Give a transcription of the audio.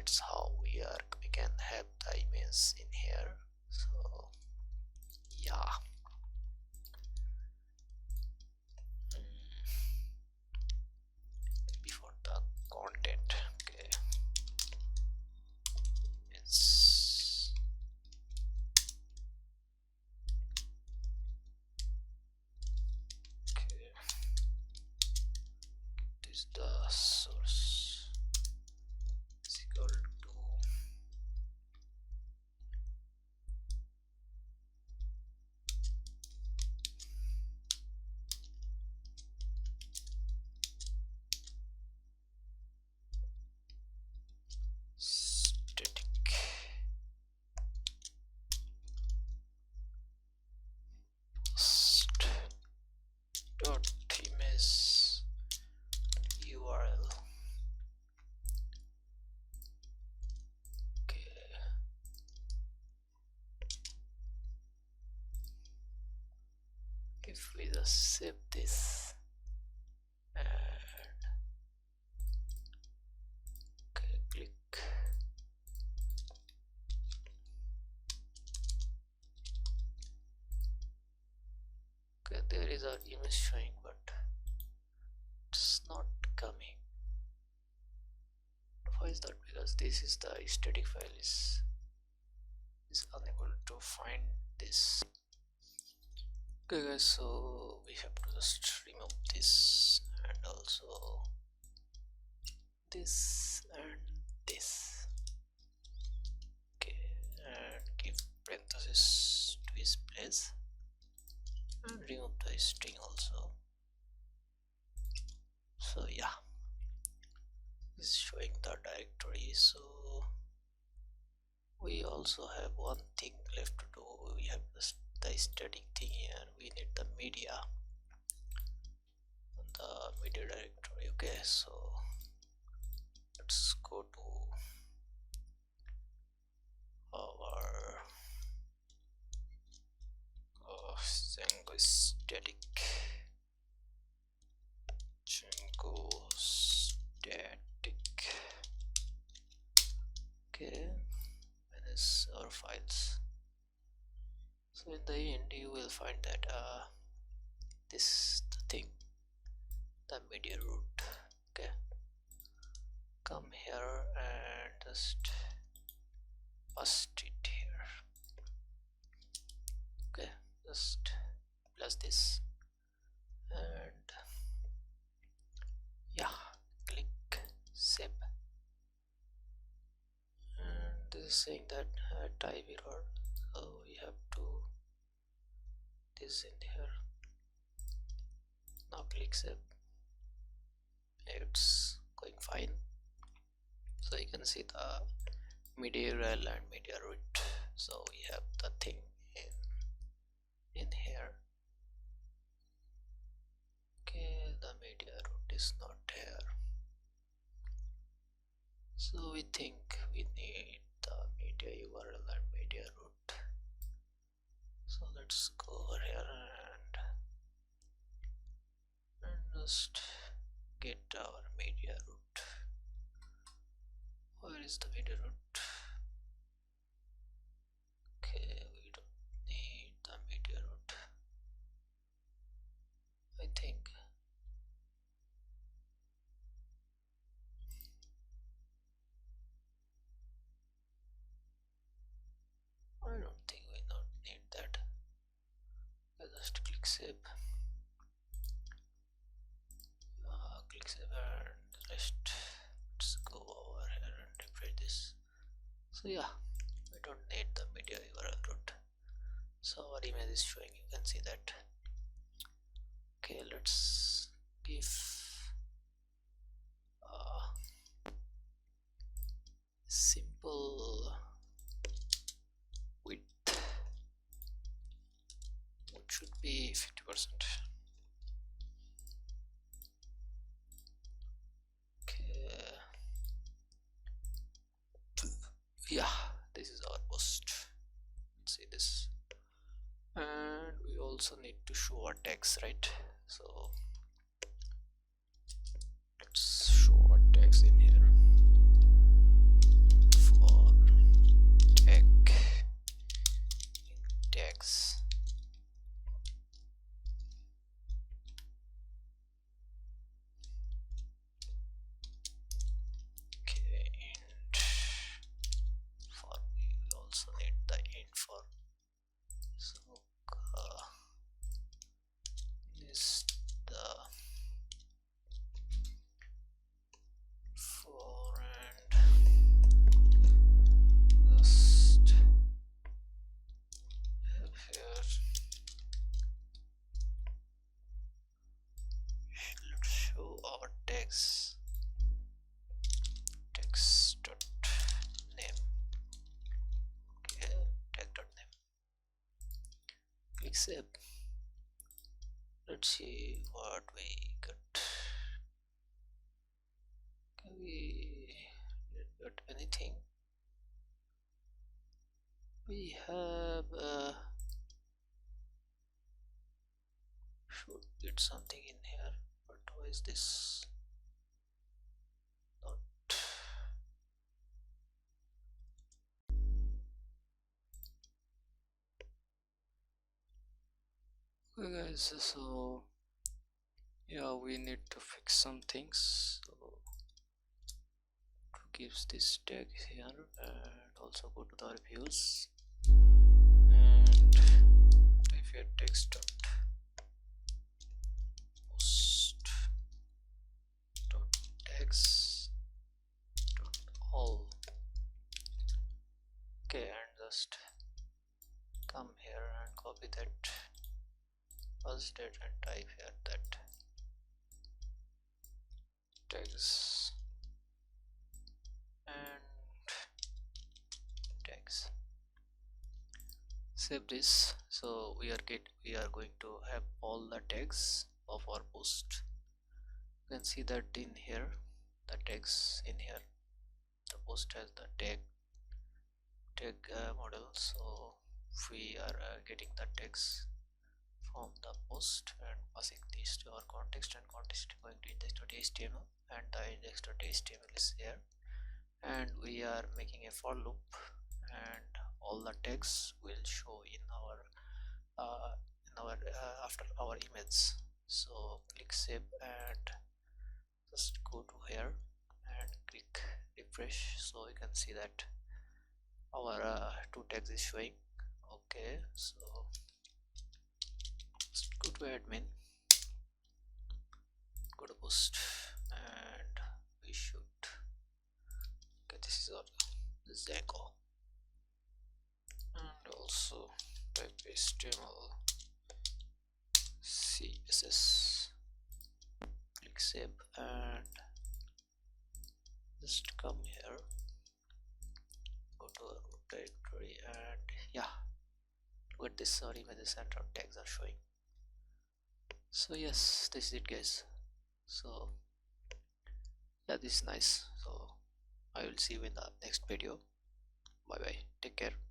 that's how we can have the image in here. So yeah. Before the content, okay, it's okay, this the source is equal to static post dot image URL. Okay, if we just save this and okay, click. Okay, there is our image showing, but it's not coming. Why is that? Because this is the static file is unable to find this. Okay guys, so we have to just remove this and also this and this. Okay, and give parenthesis to his place and remove the string also. So yeah, it's showing the directory. So we also have one thing left to do. We have the static thing here. We need the media on the media directory. Okay, so let's go to our Django static okay, manage our files. So in the end you will find that this the thing, the media root. Okay, come here and just paste it here. Okay, just plus this and yeah, click save. And this is saying that type error, so we have to this in here. Now click save. It's going fine. So you can see the media URL and media root. So we have the thing in here. Okay, the media root is not here. So we think we need the media URL and media root. So let's go over here and just get our media root. Where is the media root? Okay, we don't need the media root, I think. I don't think we don't need that. I just click save. Click save and let's go over here and refresh this. So yeah, we don't need the media URL root. So our image is showing, you can see that. Okay, let's give simple width, which should be 50%. Okay, yeah, this is our post. Let's see this. And we also need to show our text, right? So let's show our text in here. save. Let's see what we got. Can we get anything? We have should get something in here, but why is this not? Okay guys, so yeah, we need to fix some things. So to gives this tag here, and also go to the reviews and type here text dot post dot tags dot all. Okay, and just come here and copy that first date and type here that tags and tags. Save this. So we are going to have all the tags of our post. You can see that in here, the tags in here. The post has the tag model. So we are getting the tags from the post and passing this to our context, and context going to index.html, and the index.html is here, and we are making a for loop, and all the tags will show in our after our image. So click save and just go to here and click refresh, so you can see that our two tags is showing. Okay, so just go to admin, go to post, and we should, okay, this is our Django, and also type HTML CSS, click save, and just come here, go to our root directory, and yeah, look at this, our images and our tags are showing. So yes, this is it guys. So yeah, this is nice. So I will see you in the next video. Bye bye, take care.